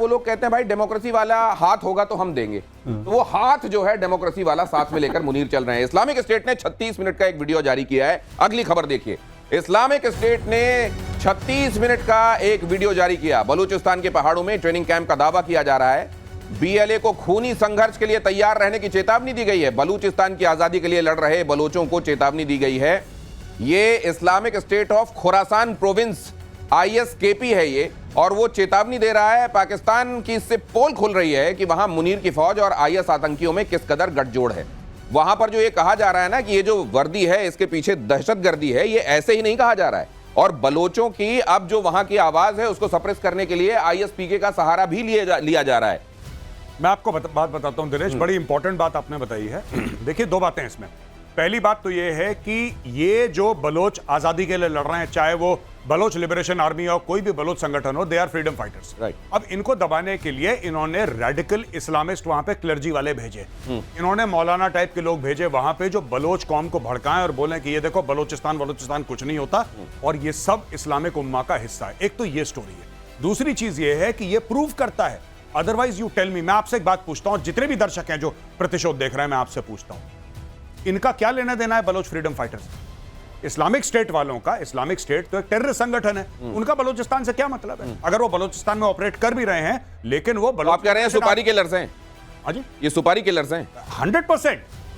वो लोग कहते हैं भाई डेमोक्रेसी वाला हाथ होगा तो हम देंगे, तो वो हाथ जो है डेमोक्रेसी वाला साथ में लेकर मुनीर चल रहे हैं। इस्लामिक स्टेट ने 36 मिनट का एक वीडियो जारी किया है। अगली खबर देखिए, इस्लामिक स्टेट ने 36 मिनट का एक वीडियो जारी किया। बलूचिस्तान के पहाड़ों में ट्रेनिंग कैंप का दावा किया जा रहा है। बीएलए को खूनी संघर्ष के लिए तैयार रहने की चेतावनी दी गई है। बलूचिस्तान की आजादी के लिए लड़ रहे बलोचों को चेतावनी दी गई है। ये Islamic state of Khorasan province ISKP है ये, और वो चेतावनी दे रहा है। पाकिस्तान की इससे पोल खुल रही है कि वहां मुनीर की फौज और IS आतंकियों में किस कदर गठजोड़ है। वहां पर जो ये कहा जा रहा है ना कि ये जो वर्दी है इसके पीछे दहशतगर्दी है, ये ऐसे ही नहीं कहा जा रहा है। और बलोचों की अब जो वहां की आवाज है उसको सप्रेस करने के लिए ISPK का सहारा भी लिया जा रहा है। मैं आपको बात बताता हूं दिनेश, बड़ी इंपॉर्टेंट बात आपने बताई है। देखिए, दो बातें इसमें। पहली बात तो ये है कि ये जो बलोच आजादी के लिए लड़ रहे हैं, चाहे वो बलोच लिबरेशन आर्मी हो, कोई भी बलोच संगठन हो, दे आर फ्रीडम फाइटर्स। अब इनको दबाने के लिए इन्होंने रेडिकल इस्लामिस्ट वहां पे क्लर्जी वाले भेजे, इन्होंने मौलाना टाइप के लोग भेजे वहां पे जो बलोच कौम को भड़काएं और बोलें कि ये देखो बलोचिस्तान कुछ नहीं होता, और ये सब इस्लामिक उम्मा का हिस्सा है। एक तो ये स्टोरी है। दूसरी चीज ये है कि ये प्रूव करता है, अदरवाइज यू टेल मी। मैं आपसे एक बात पूछता हूं, जितने भी दर्शक हैं जो प्रतिशोध देख रहे हैं, मैं आपसे पूछता हूं, इनका क्या लेना देना है Baloch freedom fighters? Islamic state वालों का, इस्लामिक स्टेट तो एक टेररिस्ट संगठन है, उनका बलोचिस्तान से क्या मतलब है? अगर वो बलोचिस्तान में ऑपरेट कर भी रहे हैं, लेकिन वो आप कह रहे हैं सुपारी किलर्स हैं? हाँ जी, ये सुपारी किलर्स हैं।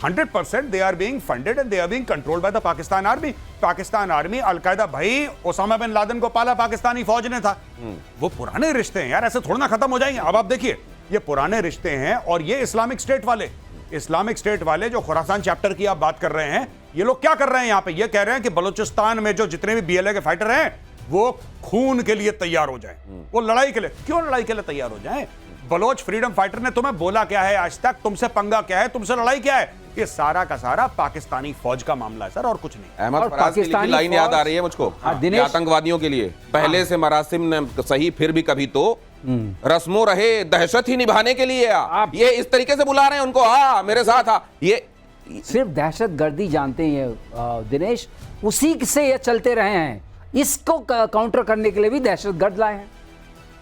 100% they are being funded and they are being controlled by the Pakistan Army. Pakistan army, al Qaeda, भाई ओसामा बिन लादेन को पाला पाकिस्तानी फौज ने था। वो पुराने रिश्ते हैं यार, ऐसे थोड़ा ना खत्म हो जाएंगे। अब आप देखिए, ये पुराने रिश्ते हैं। और ये इस्लामिक स्टेट वाले जो खुरासान चैप्टर की आप बात कर रहे हैं, ये लोग क्या कर रहे हैं यहाँ पे? ये कह रहे हैं कि बलूचिस्तान में जो जितने भी BLA के फाइटर हैं वो खून के लिए तैयार हो जाएं, वो लड़ाई के लिए। क्यों लड़ाई के लिए तैयार हो जाएं? बलोच फ्रीडम फाइटर ने तुम्हें बोला क्या है आज तक? तुमसे पंगा क्या है? तुमसे लड़ाई क्या है? ये सारा का सारा पाकिस्तानी फौज का मामला है सर, और कुछ नहीं। अहमद फराज की लाइन याद आ रही है मुझको, आतंकवादियों के लिए पहले से मरासिम ने सही, फिर भी कभी तो रस्मों रहे दहशत ही निभाने के लिए ये इस तरीके से बुला रहे हैं उनको, मेरे साथ ये सिर्फ दहशत गर्दी जानते हैं दिनेश, उसी से ये चलते रहे हैं। इसको काउंटर करने के लिए भी दहशत गर्द लाए हैं।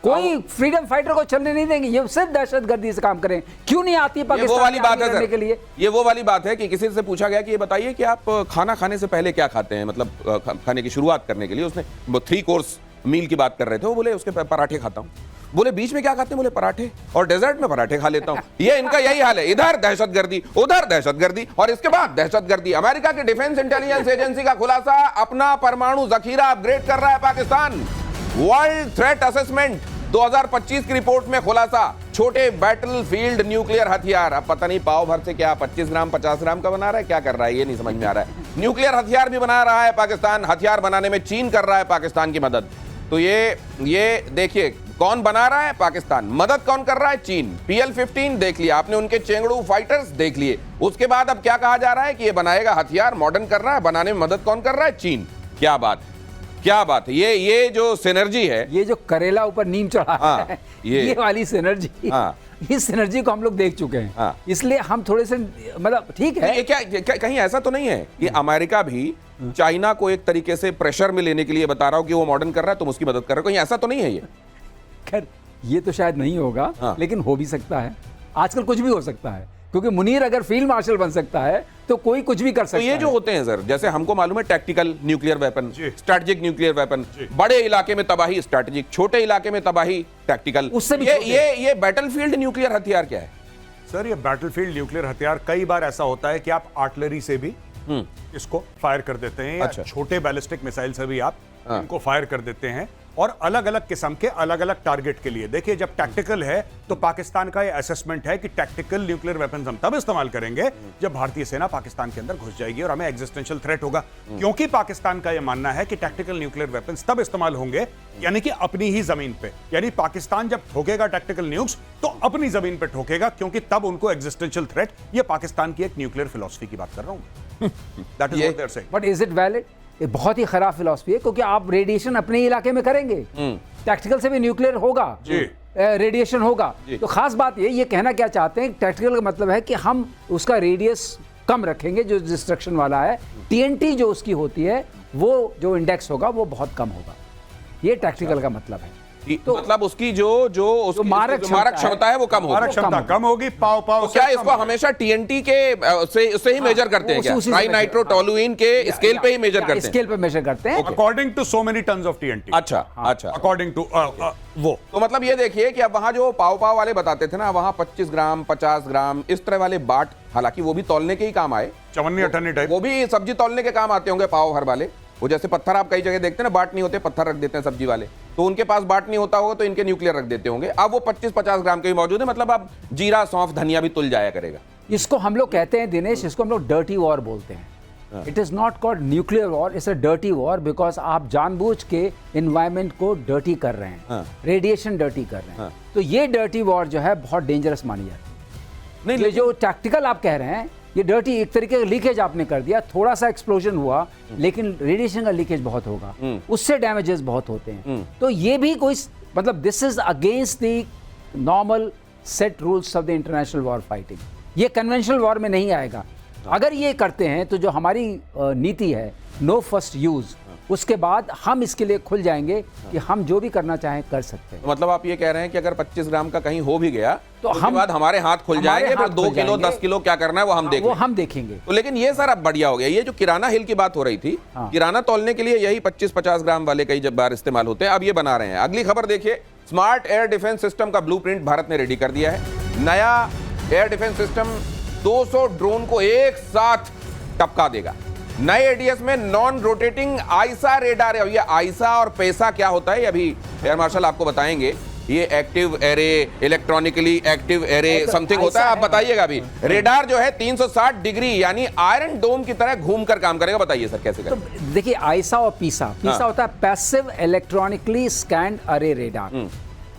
कोई फ्रीडम फाइटर को चलने नहीं देंगे, ये सिर्फ दहशत गर्दी से काम करें। क्यों नहीं आती पाकिस्तान? वो वाली बात है करने के लिए, ये वो वाली बात है कि किसी से पूछा गया कि ये बताइए कि आप खाना खाने से पहले क्या खाते हैं, मतलब खाने की शुरुआत करने के लिए। उसने 3 कोर्स मील की बात कर रहे थे, वो बोले उसके पराठे खाता हूँ। बोले बीच में क्या खाते हैं? बोले पराठे, और डेजर्ट में पराठे खा लेता हूं। ये इनका यही हाल है, इधर दहशतगर्दी, उधर दहशतगर्दी, और इसके बाद दहशतगर्दी। अमेरिका की डिफेंस इंटेलिजेंस एजेंसी का खुलासा, अपना परमाणु जखीरा अपग्रेड कर रहा है पाकिस्तान। वर्ल्ड थ्रेट असेसमेंट 2025 की रिपोर्ट में खुलासा, छोटे बैटलफील्ड न्यूक्लियर हथियार। अब पता नहीं पाव भर से क्या 25 ग्राम 50 ग्राम का बना रहा है, क्या कर रहा है ये नहीं समझ में आ रहा है। न्यूक्लियर हथियार भी बना रहा है पाकिस्तान। हथियार बनाने में चीन कर रहा है पाकिस्तान की मदद। तो ये देखिए, कौन बना रहा है? पाकिस्तान। मदद कौन कर रहा है? चीन। PL-15 देख लिया आपने, उनके चेंगड़ू फाइटर्स देख लिए। उसके बाद अब क्या कहा जा रहा है कि ये बनाएगा हथियार, मॉडर्न कर रहा है, बनाने में मदद कौन कर रहा है? चीन। क्या बात है। ये जो सिनर्जी है, ये जो करेला ऊपर नीम चढ़ा है, ये वाली सिनर्जी, इस सिनर्जी को हम लोग देख चुके हैं। इसलिए हम थोड़े से, मतलब ठीक है, ये क्या कहीं ऐसा तो नहीं है कि अमेरिका भी चाइना को एक तरीके से प्रेशर में लेने के लिए बता रहा हो कि वो मॉडर्न कर रहा है, तुम उसकी मदद कर रहे हो? कहीं ऐसा तो नहीं है ये? खैर, ये तो शायद नहीं होगा, लेकिन हो भी सकता है। आजकल कुछ भी हो सकता है, क्योंकि मुनीर अगर फील्ड मार्शल बन सकता है तो कोई कुछ भी कर सकता है। तो ये जो होते हैं सर, जैसे हमको मालूम है tactical nuclear weapon, strategic nuclear weapon, बड़े इलाके में तबाही स्ट्रेटेजिक, छोटे इलाके में तबाही टैक्टिकल, उससे भी ये बैटलफील्ड न्यूक्लियर हथियार क्या है सर? ये बैटलफील्ड न्यूक्लियर हथियार कई बार ऐसा होता है कि आप आर्टिलरी से भी इसको फायर कर देते हैं, या छोटे बैलिस्टिक मिसाइल से भी आप इनको फायर कर देते हैं, और अलग अलग किस्म के अलग अलग टारगेट के लिए। देखिए, जब टैक्टिकल है तो पाकिस्तान का ये असेसमेंट है कि टैक्टिकल न्यूक्लियर वेपन्स हम तब इस्तेमाल करेंगे जब भारतीय सेना पाकिस्तान के अंदर घुस जाएगी और हमें एग्जिस्टेंशियल थ्रेट होगा। क्योंकि पाकिस्तान का यह मानना है कि टैक्टिकल न्यूक्लियर वेपन्स तब इस्तेमाल होंगे यानी कि अपनी ही जमीन पे, यानी पाकिस्तान जब ठोकेगा टैक्टिकल न्यूक्स तो अपनी जमीन पे ठोकेगा, क्योंकि तब उनको एग्जिस्टेंशियल थ्रेट। ये पाकिस्तान की एक न्यूक्लियर फिलॉसफी की बात कर रहा हूं। That is what they are saying. But is it valid? ये बहुत ही खराब फिलॉसफी है, क्योंकि आप रेडिएशन अपने इलाके में करेंगे, टैक्टिकल से भी न्यूक्लियर होगा, रेडिएशन होगा। तो खास बात ये कहना क्या चाहते हैं, टैक्टिकल का मतलब है कि हम उसका रेडियस कम रखेंगे जो डिस्ट्रक्शन वाला है, TNT जो उसकी होती है वो जो इंडेक्स होगा वो बहुत कम होगा। ये टैक्टिकल का मतलब है। तो मतलब उसकी जो मारक क्षमता है वो कम होगी। मारक क्षमता कम होगी, पाव तो क्या इसको हमेशा टीएनटी के से ही मेजर करते हैं क्या? ट्राई नाइट्रोटोलुइन के स्केल पे ही मेजर करते हैं? स्केल पे मेजर करते हैं according to so many tons of TNT. अच्छा अच्छा। अकॉर्डिंग टू वो तो मतलब ये देखिए कि अब वहां जो पाव वाले बताते थे ना, वहां 25 ग्राम 50 ग्राम इस तरह वाले बाट, हालांकि वो भी तौलने के ही काम आए, चवन्नी अठन्नी टाइप, वो भी सब्जी तौलने के काम आते होंगे पाव भर वाले। वो जैसे पत्थर आप कई जगह देखते हैं ना, बाट नहीं होते, पत्थर रख देते हैं सब्जी वाले, तो उनके पास बाट नहीं होता होगा तो इनके न्यूक्लियर रख देते होंगे। अब वो 25-50 ग्राम के भी मौजूद है, मतलब अब जीरा सौंफ धनिया भी तुल जाया करेगा। इसको हम लोग कहते हैं दिनेश, इसको हम लोग डर्टी वॉर बोलते हैं। It is not called nuclear war, it's a dirty war because आप जानबूझ के एनवायरमेंट को डर्टी कर रहे हैं, रेडिएशन डर्टी कर रहे हैं। तो ये डर्टी वॉर जो है बहुत डेंजरस मानी जाती है। नहीं, ये जो टैक्टिकल आप कह रहे हैं, ये डर्टी एक तरीके का लीकेज आपने कर दिया, थोड़ा सा एक्सप्लोजन हुआ लेकिन रेडिएशन का लीकेज बहुत होगा, उससे डैमेजेस बहुत होते हैं। तो ये भी कोई मतलब this is against the normal set rules of the international war fighting. ये कन्वेंशनल वॉर में नहीं आएगा। अगर ये करते हैं तो जो हमारी नीति है नो फर्स्ट यूज, उसके बाद हम इसके लिए खुल जाएंगे कि हम जो भी करना चाहें कर सकते हैं। तो मतलब आप ये कह रहे हैं कि अगर 25 ग्राम का कहीं हो भी गया तो हम उसके बाद हमारे हाथ खुल जाएंगे, फिर 2 किलो 10 किलो क्या करना है वो हम देखेंगे। वो हम देखेंगे। तो लेकिन ये सर अब बढ़िया हो गया, ये जो किराना हिल की बात हो रही थी, किराना तौलने के लिए यही 25-50 ग्राम वाले कई बार इस्तेमाल होते हैं, अब ये बना रहे हैं। अगली खबर देखिए, स्मार्ट एयर डिफेंस सिस्टम का ब्लूप्रिंट भारत ने रेडी कर दिया है। नया एयर डिफेंस सिस्टम 200 ड्रोन को एक साथ टपका देगा। नए एडीएस में नॉन रोटेटिंग आईसा रेडार है। ये आईसा और पैसा क्या होता है अभी एयर मार्शल आपको बताएंगे। ये active array, electronically active array something होता है, आप बताइएगा अभी। रेडार जो है 360 डिग्री यानी आयरन डोम की तरह घूमकर काम करेगा। बताइए सर कैसे करेगा? तो देखिए आईसा और पीसा होता है पैसिव इलेक्ट्रॉनिकली स्कैन्ड अरे रेडार,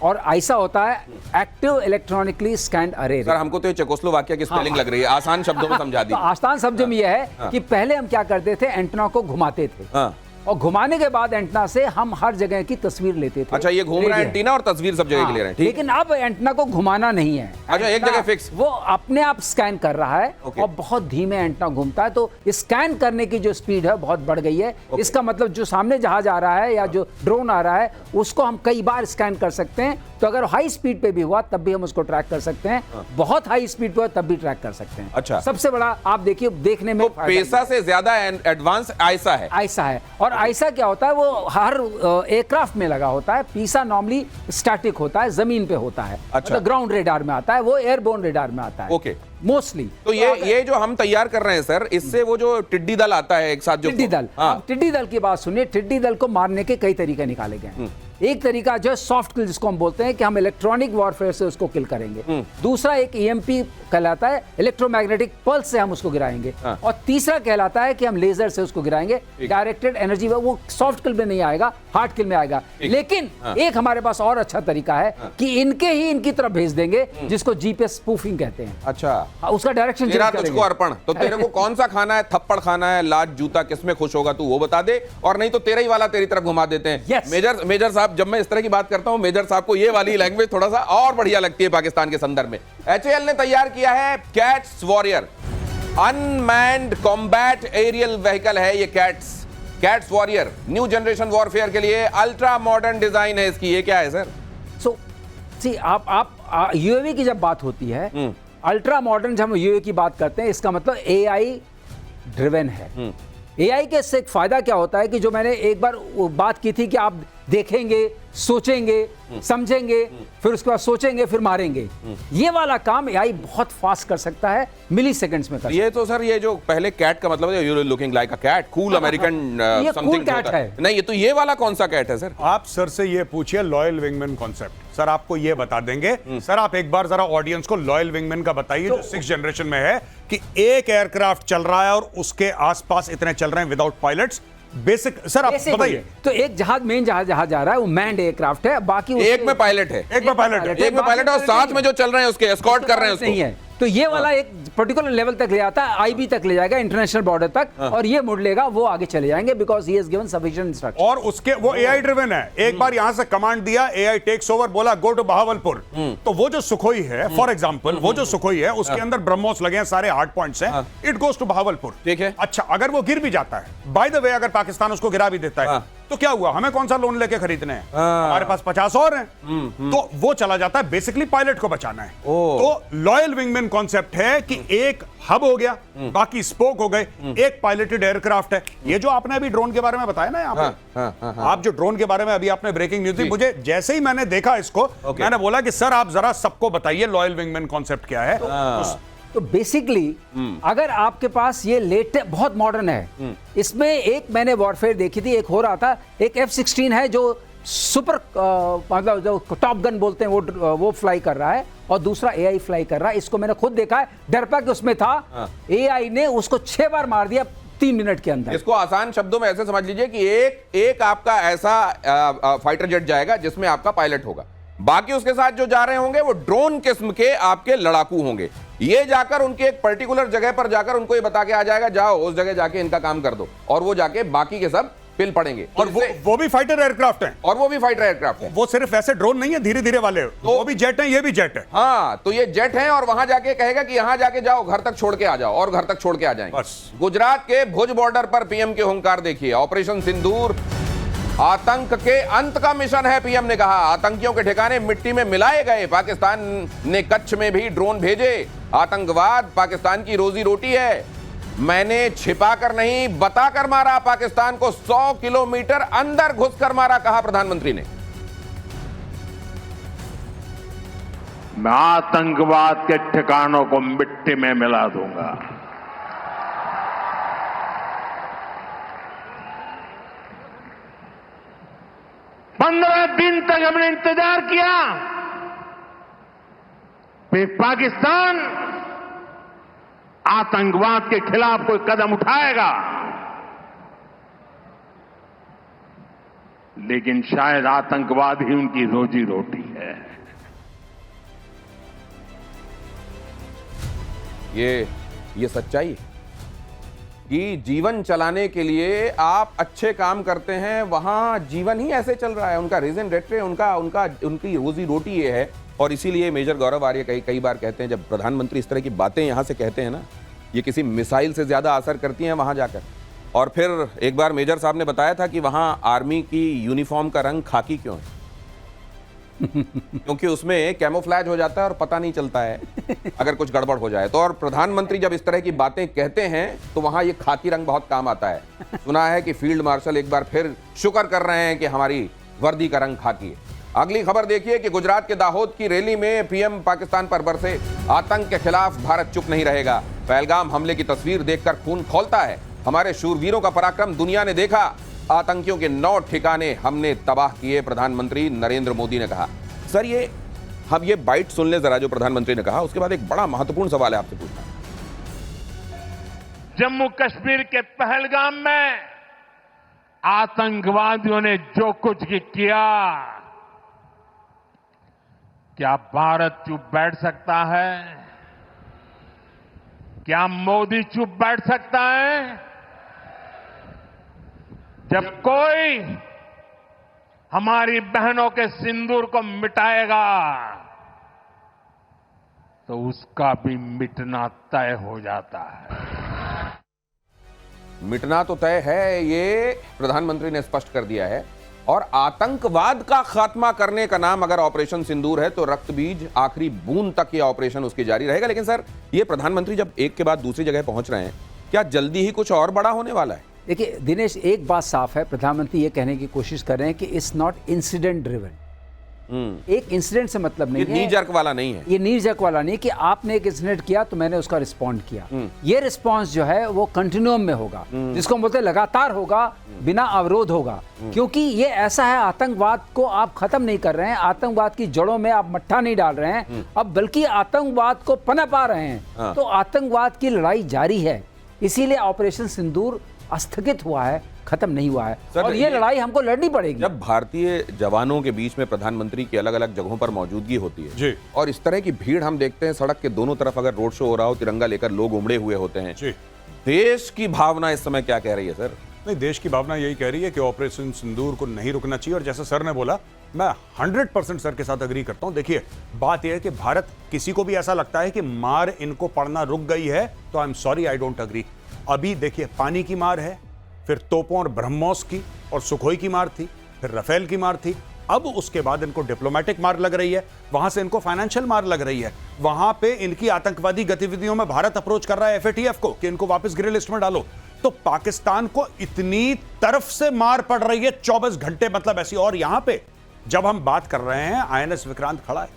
और आईसा होता है एक्टिव इलेक्ट्रॉनिकली स्कैन्ड अरे। सर हमको तो ये चेकोस्लोवाकिया की स्पेलिंग लग रही है, आसान शब्दों में समझा दी। तो आसान शब्दों में यह है कि पहले हम क्या करते थे, एंटेना को घुमाते थे और घुमाने के बाद एंटेना से हम हर जगह की तस्वीर लेते थे। अच्छा, ये घूम रहा है एंटीना और तस्वीर सब जगह के ले रहे हैं, ठीक। लेकिन अब एंटेना को घुमाना नहीं है, अच्छा एक जगह फिक्स, वो अपने आप स्कैन कर रहा है और बहुत धीमे एंटेना घूमता है। तो स्कैन करने की जो स्पीड है बहुत बढ़ गई है। इसका मतलब जो सामने जहाज आ रहा है या जो ड्रोन आ रहा है उसको हम कई बार स्कैन कर सकते हैं। तो अगर हाई स्पीड पे भी हुआ तब भी हम उसको ट्रैक कर सकते हैं, बहुत हाई स्पीड पे हो तब भी ट्रैक कर सकते हैं। अच्छा, सबसे बड़ा आप देखिए देखने में तो पैसा से ज्यादा एडवांस आईसा है। आईसा है, और आईसा क्या होता है, वो हर एयरक्राफ्ट में लगा होता है। पीसा नॉर्मली स्टैटिक होता है, जमीन पे होता है। अच्छा, ग्राउंड रेडार में आता है, वो एयरबोर्न रेडार में आता है। Okay, mostly. तो ये जो हम तैयार कर रहे हैं सर, इससे वो जो टिड्डी दल आता है एक साथ, जो टिड्डी दल, टिड्डी दल की बात सुनिए। टिड्डी दल को मारने के कई तरीके निकाले गए हैं। एक तरीका जो है सॉफ्ट किल, जिसको हम बोलते हैं कि हम इलेक्ट्रॉनिक वॉरफेयर से उसको किल करेंगे। दूसरा एक ईएमपी कहलाता है, इलेक्ट्रोमैग्नेटिक पल्स से हम उसको गिराएंगे। और तीसरा कहलाता है कि हम लेजर से उसको गिराएंगे, डायरेक्टेड एनर्जी। वो सॉफ्ट किल में नहीं आएगा, हार्ड किल में आएगा। लेकिन एक हमारे पास और अच्छा तरीका है कि इनके ही इनकी तरफ भेज देंगे, जिसको जीपीएस स्पूफिंग कहते हैं। अच्छा, उसका डायरेक्शन तेरा तुझको अर्पण। तो तेरे को कौन सा खाना है, थप्पड़ खाना है, लात जूता, किसमें खुश होगा तू वो बता दे, और नहीं तो तेरा ही वाला तेरी तरफ घुमा देते हैं। मेजर साहब, जब मैं इस तरह की बात करता हूं, मेजर साहब को ये वाली लैंग्वेज थोड़ा सा और बढ़िया लगती है पाकिस्तान के संदर्भ में। एचएएल ने तैयार किया है cats warrior, unmanned combat aerial vehicle है ये cats warrior. New generation warfare के लिए अल्ट्रा मॉडर्न डिजाइन है इसकी। ये क्या है सर? सो सी आप यूएवी की जब बात होती है, अल्ट्रा मॉडर्न जब हम यूएवी की बात करते हैं, इसका मतलब एआई ड्रिवन है। एआई के से एक फायदा क्या होता है कि जो मैंने एक बार बात की थी कि आप देखेंगे, सोचेंगे, समझेंगे, फिर उसके बाद सोचेंगे, फिर मारेंगे। ये वाला काम एआई बहुत फास्ट कर सकता है, मिली सेकंड्स में कर सकता है। ये तो सर ये जो पहले कैट का मतलब है, you looking like a cat, cool American something cat है। नहीं, ये तो ये वाला कौन सा कैट है सर? आप सर से ये पूछिए लॉयल विंगमैन कॉन्सेप्ट, सर आपको ये बता देंगे। सर आप एक बार जरा ऑडियंस को लॉयल विंगमैन का बताइए, जो 6th जनरेशन में है, कि एक एयरक्राफ्ट चल रहा है और उसके आसपास इतने चल रहे हैं विदाउट पायलट्स। बेसिक सर आप बताइए। तो एक जहाज, मेन जहाज जा रहा है, वो मैन्ड एयरक्राफ्ट है, बाकी एक में पायलट है, एक में पायलट और साथ में जो चल रहे हैं उसके एस्कॉर्ट कर रहे हैं उसको। नहीं है, तो ये वाला एक पर्टिकुलर लेवल तक ले जाता है, आईबी तक ले जाएगा, इंटरनेशनल बॉर्डर तक, और ये मुड़ लेगा, वो आगे चले जाएंगे, because he has given sufficient instruction. और उसके वो एआई ड्रिवन है। एक बार यहां से कमांड दिया, एआई टेक्स ओवर, बोला गो टू बहावलपुर। तो वो जो सुखोई है, फॉर एग्जांपल, वो जो सुखोई है उसके अंदर ब्रह्मोस लगे हैं, सारे हार्ड पॉइंट्स हैं, इट गोज टू बहावलपुर। ठीक है। अच्छा, अगर वो गिर भी जाता है, बाय द वे, अगर पाकिस्तान उसको गिरा भी देता है, तो क्या हुआ, हमें कौन सा लोन लेके खरीदने हैं, हमारे पास 50 और हैं। तो वो चला जाता है, बेसिकली पायलट को बचाना है। तो लॉयल विंगमैन कॉन्सेप्ट है कि एक हब हो गया, बाकी स्पोक हो गए, एक पायलटेड एयरक्राफ्ट है। ये जो आपने अभी ड्रोन के बारे में बताया ना यहाँ पे, आप जो ड्रोन के बारे में अभी आपने ब्रेकिंग न्यूज दी, मुझे जैसे ही मैंने देखा इसको, मैंने बोला कि सर आप जरा सबको बताइए लॉयल विंगमैन कॉन्सेप्ट क्या है। तो बेसिकली अगर आपके पास ये लेटेस्ट बहुत मॉडर्न है, इसमें एक मैंने वॉरफेयर देखी थी, एक हो रहा था, एक F-16 है जो सुपर मतलब जो टॉप गन बोलते हैं वो फ्लाई कर रहा है, और दूसरा AI फ्लाई कर रहा है। इसको मैंने खुद देखा है, डरपक उसमें था, AI ने उसको 6 बार मार दिया 3 मिनट के अंदर। इसको आसान शब्दों में ऐसे समझ लीजिए कि एक आपका ऐसा फाइटर जेट जाएगा जिसमें आपका पायलट होगा, बाकी उसके साथ जो जा रहे होंगे वो ड्रोन किस्म के आपके लड़ाकू होंगे। ये जाकर उनके एक पर्टिकुलर जगह पर जाकर उनको ये बता के आ जाएगा, जाओ उस जगह जाके इनका काम कर दो, और वो जाके बाकी के सब पिल पड़ेंगे। और वो भी फाइटर एयरक्राफ्ट हैं, और वो भी फाइटर एयरक्राफ्ट है, वो सिर्फ ऐसे ड्रोन नहीं है धीरे धीरे वाले, तो वो भी जेट है, ये भी जेट है। हाँ, तो ये जेट है, और वहां जाके कहेगा कि यहां जाके जाओ, घर तक छोड़ के आ जाओ, और घर तक छोड़ के आ जाएंगे। गुजरात के भुज बॉर्डर पर पीएम के हुंकार देखिए। ऑपरेशन सिंदूर आतंक के अंत का मिशन है, पीएम ने कहा। आतंकियों के ठिकाने मिट्टी में मिलाए गए। पाकिस्तान ने कच्छ में भी ड्रोन भेजे। आतंकवाद पाकिस्तान की रोजी रोटी है। मैंने छिपाकर नहीं, बताकर मारा। पाकिस्तान को 100 किलोमीटर अंदर घुसकर मारा, कहा प्रधानमंत्री ने। मैं आतंकवाद के ठिकानों को मिट्टी में मिला दूंगा। पंद्रह दिन तक हमने इंतजार किया, फिर पाकिस्तान आतंकवाद के खिलाफ कोई कदम उठाएगा, लेकिन शायद आतंकवाद ही उनकी रोजी रोटी है। ये सच्चाई है कि जीवन चलाने के लिए आप अच्छे काम करते हैं, वहां जीवन ही ऐसे चल रहा है। उनका रीजन रेट उनकी रोजी रोटी ये है। और इसीलिए मेजर गौरव आर्य कई बार कहते हैं, जब प्रधानमंत्री इस तरह की बातें यहां से कहते हैं ना, ये किसी मिसाइल से ज्यादा असर करती हैं वहां जाकर। और फिर एक बार मेजर साहब ने बताया था कि वहां आर्मी की यूनिफॉर्म का रंग खाकी क्यों है? क्योंकि उसमें कैमोफ्लैज हो जाता है और पता नहीं चलता है अगर कुछ गड़बड़ हो जाए तो। और प्रधानमंत्री जब इस तरह की बातें कहते हैं तो वहां ये खाकी रंग बहुत काम आता है। सुना है कि फील्ड मार्शल एक बार फिर शुक्र कर रहे हैं कि हमारी वर्दी का रंग खाकी है। अगली खबर देखिए कि गुजरात के दाहोद की रैली में पीएम पाकिस्तान पर बरसे। आतंक के खिलाफ भारत चुप नहीं रहेगा। पहलगाम हमले की तस्वीर देखकर खून खौलता है। हमारे शूरवीरों का पराक्रम दुनिया ने देखा। आतंकियों के 9 ठिकाने हमने तबाह किए, प्रधानमंत्री नरेंद्र मोदी ने कहा। सर, हम ये बाइट सुन ले जरा जो प्रधानमंत्री ने कहा, उसके बाद एक बड़ा महत्वपूर्ण सवाल है आपसे पूछना। जम्मू कश्मीर के पहलगाम में आतंकवादियों ने जो कुछ किया, क्या भारत चुप बैठ सकता है? क्या मोदी चुप बैठ सकता है? जब कोई हमारी बहनों के सिंदूर को मिटाएगा तो उसका भी मिटना तय हो जाता है। मिटना तो तय है, ये प्रधानमंत्री ने स्पष्ट कर दिया है। और आतंकवाद का खात्मा करने का नाम अगर ऑपरेशन सिंदूर है तो रक्त बीज आखिरी बूंद तक ये ऑपरेशन उसकी जारी रहेगा। लेकिन सर, ये प्रधानमंत्री जब एक के बाद दूसरी जगह पहुंच रहे हैं, क्या जल्दी ही कुछ और बड़ा होने वाला है? देखिए दिनेश, एक बात साफ है, प्रधानमंत्री ये कहने की कोशिश कर रहे हैं कि इट्स नॉट इंसिडेंट ड्रिवन। एक इंसिडेंट से मतलब नहीं है, नी जर्क वाला नहीं है। ये नी जर्क वाला नहीं कि आपने एक इंसिडेंट किया तो मैंने उसका रिस्पॉन्ड किया। ये रिस्पॉन्स जो है वो कंटिन्यूम में होगा, जिसको हम बोलते हैं लगातार होगा, बिना अवरोध होगा। क्योंकि ये ऐसा है, आतंकवाद को आप खत्म नहीं कर रहे हैं, आतंकवाद की जड़ों में आप मट्ठा नहीं डाल रहे हैं, अब बल्कि आतंकवाद को पनप आ रहे हैं। तो आतंकवाद की लड़ाई जारी है। इसीलिए ऑपरेशन सिंदूर स्थगित हुआ है, खत्म नहीं हुआ है। और ये लड़ाई हमको लड़नी पड़ेगी। जब भारतीय जवानों के बीच में प्रधानमंत्री की अलग अलग जगहों पर मौजूदगी होती है जी, और इस तरह की भीड़ हम देखते हैं, सड़क के दोनों तरफ अगर रोड शो हो रहा हो, तिरंगा लेकर लोग उमड़े हुए होते हैं जी, देश की भावना इस समय क्या कह रही है सर? नहीं, देश की भावना यही कह रही है कि ऑपरेशन सिंदूर को नहीं रुकना चाहिए। और जैसा सर ने बोला, मैं 100% सर के साथ अग्री करता हूं। देखिए, बात यह है कि भारत, किसी को भी ऐसा लगता है कि मार इनको पड़ना रुक गई है, तो I am sorry, I don't agree. अभी देखिए, पानी की मार है, फिर तोपों और ब्रह्मोस की और सुखोई की मार थी, फिर राफेल की मार थी, अब उसके बाद इनको डिप्लोमेटिक मार लग रही है, वहां से इनको फाइनेंशियल मार लग रही है, वहां पे इनकी आतंकवादी गतिविधियों में भारत अप्रोच कर रहा है एफएटीएफ को कि इनको वापस ग्रे लिस्ट में डालो। तो पाकिस्तान को इतनी तरफ से मार पड़ रही है 24 घंटे, मतलब ऐसी। और यहां पे जब हम बात कर रहे हैं, आईएनएस विक्रांत खड़ा है,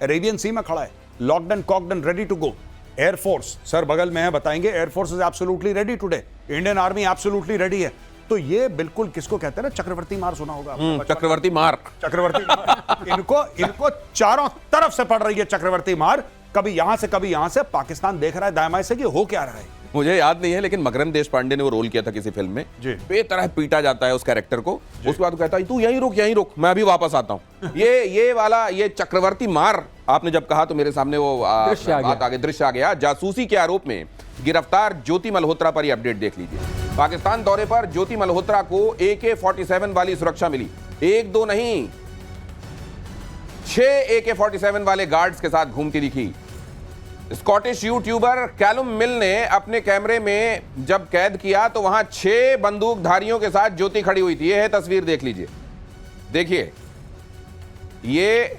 अरेबियन सी में खड़ा है, locked and cocked and ready to go. Air force sir बगल में है, बताएंगे, air force is absolutely ready today, Indian army absolutely ready है। तो ये बिल्कुल किसको कहते हैं ना, चक्रवर्ती मार सुना होगा आपने? चक्रवर्ती मार, चक्रवर्ती मार। इनको चारों तरफ से पड़ रही है चक्रवर्ती मार, कभी यहां से कभी यहां से। पाकिस्तान देख रहा है दायमाई से कि हो क्या रहा है। मुझे याद नहीं है, लेकिन मकरंद देशपांडे ने वो रोल किया था किसी फिल्म में, जी। बेतरह पीटा जाता है उस कैरेक्टर को, उसके बाद कहता है तू यहीं रुक, मैं अभी वापस आता हूं। ये वाला ये चक्रवर्ती मार आपने जब कहा तो मेरे सामने वो दृश्य आ गया। जासूसी के आरोप में गिरफ्तार ज्योति मल्होत्रा पर ये अपडेट देख लीजिए। पाकिस्तान दौरे पर ज्योति मल्होत्रा को AK-47 वाली सुरक्षा मिली, 1 2 नहीं 6 AK-47 वाले गार्ड्स के साथ घूमती दिखी। स्कॉटिश यूट्यूबर कैलुम मिल ने अपने कैमरे में जब कैद किया तो वहां 6 बंदूकधारियों के साथ ज्योति खड़ी हुई थी। यह है तस्वीर, देख लीजिए, देखिए ये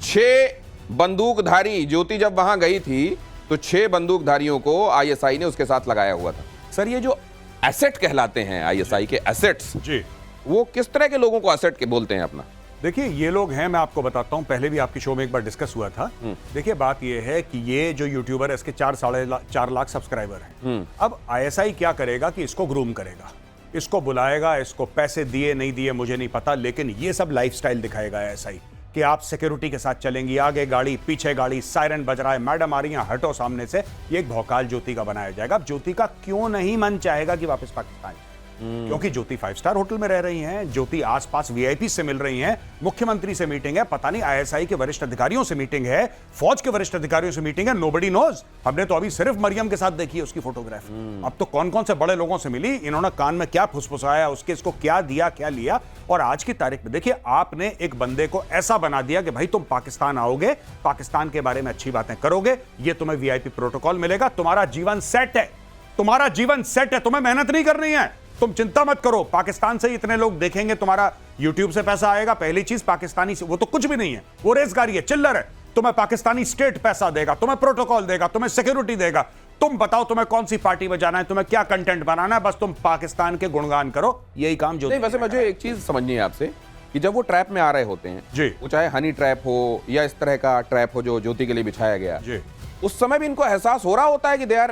6 बंदूकधारी ज्योति जब वहां गई थी तो 6 बंदूकधारियों को ISI ने उसके साथ लगाया हुआ था। सर ये जो एसेट कहलाते हैं ISI के एसेट्स, जी, वो किस तरह के लोगों को एसेट के बोलते हैं अपना? देखिए ये लोग हैं, मैं आपको बताता हूं, पहले भी आपकी शो में एक बार डिस्कस हुआ था। देखिए बात ये है कि ये जो यूट्यूबर है इसके 4 लाख सब्सक्राइबर हैं। अब ISI क्या करेगा कि इसको ग्रूम करेगा, इसको बुलाएगा, इसको पैसे दिए नहीं दिए मुझे नहीं पता, लेकिन ये सब लाइफस्टाइल दिखाएगा ISI कि आप सिक्योरिटी के साथ चलेंगी, आगे गाड़ी पीछे गाड़ी, सायरन बज रहा है, मैडम आ रही है, हटो सामने से। ये एक भौकाल ज्योति का बनाया जाएगा। अब ज्योति का क्यों नहीं मन चाहेगा कि वापस पाकिस्तान, क्योंकि ज्योति 5 स्टार होटल में रह रही हैं, ज्योति आसपास VIP से मिल रही हैं, मुख्यमंत्री से मीटिंग है, पता नहीं ISI के वरिष्ठ अधिकारियों से मीटिंग है, फौज के वरिष्ठ अधिकारियों से मीटिंग है, नोबडी नोज। हमने तो अभी सिर्फ मरियम के साथ देखी है उसकी फोटोग्राफ। अब तो कौन कौन से बड़े लोगों से मिली, इन्होंने कान में क्या फुसफुसाया, उसके इसको क्या दिया क्या लिया। और आज की तारीख में देखिए, आपने एक बंदे को ऐसा बना दिया कि भाई तुम पाकिस्तान आओगे, पाकिस्तान के बारे में अच्छी बातें करोगे, ये तुम्हें VIP प्रोटोकॉल मिलेगा, तुम्हारा जीवन सेट है, तुम्हारा जीवन सेट है, तुम्हें मेहनत नहीं करनी है, तुम चिंता मत करो, पाकिस्तान से इतने लोग देखेंगे, तुम्हारा YouTube से पैसा आएगा। पहली चीज पाकिस्तानी से, वो तो कुछ भी नहीं है, वो रेजगारी है, चिल्लर है। तुम्हें पाकिस्तानी स्टेट पैसा देगा, तुम्हें प्रोटोकॉल देगा, तुम्हें सिक्योरिटी देगा। तुम बताओ तुम्हें कौन सी पार्टी में जाना है, तुम्हें क्या कंटेंट बनाना है, बस तुम पाकिस्तान के गुणगान करो, यही काम जो। नहीं, वैसे मुझे एक चीज समझनी है आपसे कि जब वो ट्रैप में आ रहे होते हैं जी, वो चाहे हनी ट्रैप हो या इस तरह का ट्रैप हो जो ज्योति के लिए बिछाया गया जी, उस समय भी इनको एहसास हो रहा होता है कि they are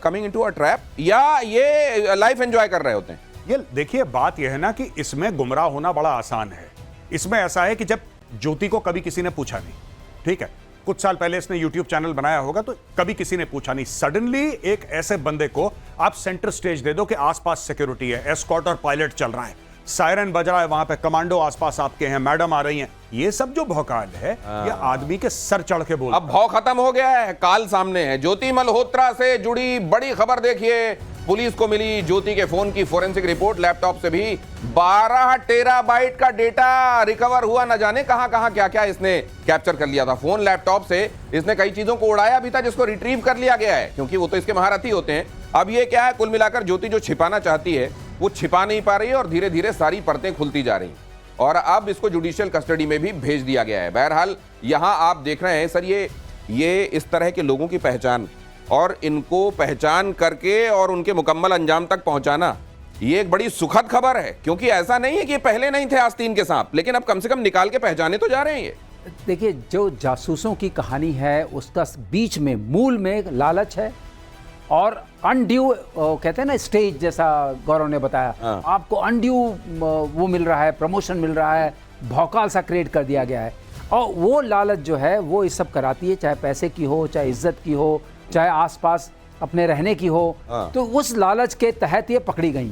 coming into a trap, या ये लाइफ एंजॉय कर रहे होते हैं? ये देखिए बात यह है ना कि इसमें गुमराह होना बड़ा आसान है। इसमें ऐसा है कि जब ज्योति को कभी किसी ने पूछा नहीं, ठीक है, कुछ साल पहले इसने YouTube चैनल बनाया होगा तो कभी किसी ने पूछा नहीं, सडनली एक ऐसे बंदे को आप सेंटर स्टेज दे दो कि आसपास सिक्योरिटी है, एस्कॉर्ट और पायलट चल रहा है, सायरन बज रहा है, वहां पे कमांडो आसपास आपके हैं, मैडम आ रही हैं, ये सब जो भौकाल है ये आदमी के सर चढ़ के बोल। अब भौ खत्म हो गया है, काल सामने है। ज्योति मल्होत्रा से जुड़ी बड़ी खबर देखिए, पुलिस को मिली ज्योति के फोन की फोरेंसिक रिपोर्ट, लैपटॉप से भी 12 टेराबाइट का डेटा रिकवर हुआ। न जाने कहां कहां क्या क्या इसने कैप्चर कर लिया था। फोन लैपटॉप से इसने कई चीजों को उड़ाया भी था जिसको रिट्रीव कर लिया गया है, क्योंकि वो तो इसके महारथी होते हैं। अब ये क्या है, कुल मिलाकर ज्योति जो छिपाना चाहती है वो छिपा नहीं पा रही है और धीरे धीरे सारी परतें खुलती जा रही और अब इसको जुडिशियल कस्टडी में भी भेज दिया गया है। बहरहाल यहां आप देख रहे हैं सर, ये इस तरह के लोगों की पहचान और इनको पहचान करके और उनके मुकम्मल अंजाम तक पहुंचाना, ये एक बड़ी सुखद खबर है, क्योंकि ऐसा नहीं है कि पहले नहीं थे आस्तीन के सांप, लेकिन अब कम से कम निकाल के पहचाने तो जा रहे हैं। ये देखिए, जो जासूसों की कहानी है उसका बीच में मूल में लालच है और अनड्यू, कहते हैं ना स्टेज, जैसा गौरव ने बताया, आपको अनड्यू वो मिल रहा है, प्रमोशन मिल रहा है, भौकाल सा क्रिएट कर दिया गया है। और वो लालच जो है वो इस सब कराती है, चाहे पैसे की हो, चाहे इज्जत की हो, चाहे आसपास अपने रहने की हो। तो उस लालच के तहत ये पकड़ी गई।